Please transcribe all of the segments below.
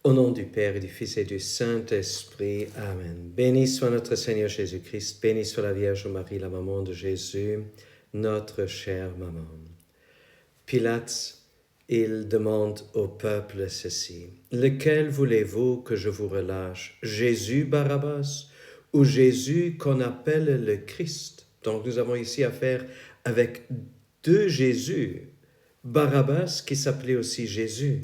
Au nom du Père et du Fils et du Saint-Esprit. Amen. Béni soit notre Seigneur Jésus-Christ, béni soit la Vierge Marie, la maman de Jésus, notre chère maman. Pilate, il demande au peuple ceci. Lequel voulez-vous que je vous relâche? Jésus Barabbas ou Jésus qu'on appelle le Christ? Donc nous avons ici affaire avec deux Jésus. Barabbas qui s'appelait aussi Jésus.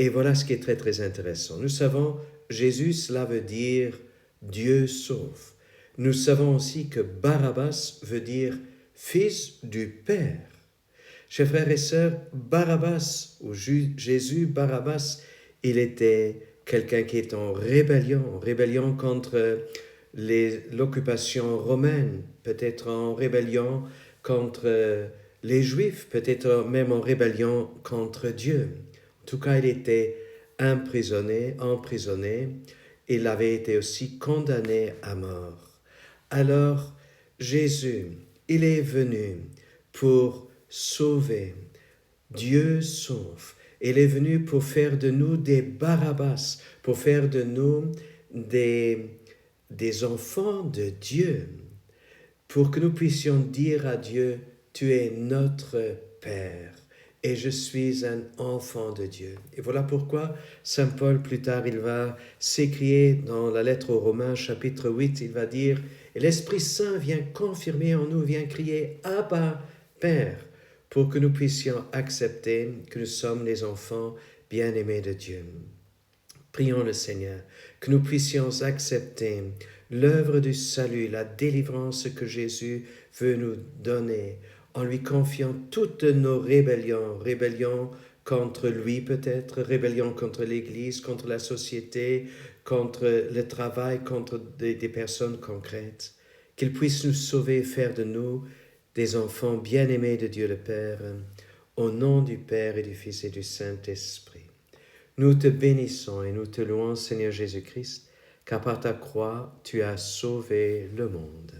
Et voilà ce qui est très très intéressant. Nous savons, Jésus, cela veut dire Dieu sauve. Nous savons aussi que Barabbas veut dire fils du Père. Chers frères et sœurs, Barabbas, ou Jésus Barabbas, il était quelqu'un qui est en rébellion contre l'occupation romaine, peut-être en rébellion contre les Juifs, peut-être même en rébellion contre Dieu. En tout cas, il était emprisonné, il avait été aussi condamné à mort. Alors, Jésus, il est venu pour sauver. Dieu sauve. Il est venu pour faire de nous des Barabbas, pour faire de nous des enfants de Dieu, pour que nous puissions dire à Dieu, tu es notre Père et je suis un enfant de Dieu. Et voilà pourquoi Saint Paul, plus tard, il va s'écrier dans la lettre aux Romains, chapitre 8, il va dire, et l'Esprit Saint vient confirmer en nous, vient crier, Abba, Père, pour que nous puissions accepter que nous sommes les enfants bien-aimés de Dieu. Prions le Seigneur, que nous puissions accepter l'œuvre du salut, la délivrance que Jésus veut nous donner, en lui confiant toutes nos rébellions contre lui peut-être, rébellions contre l'Église, contre la société, contre le travail, contre des personnes concrètes. Qu'il puisse nous sauver et faire de nous des enfants bien-aimés de Dieu le Père, au nom du Père et du Fils et du Saint-Esprit. Nous te bénissons et nous te louons, Seigneur Jésus-Christ, car par ta croix, tu as sauvé le monde.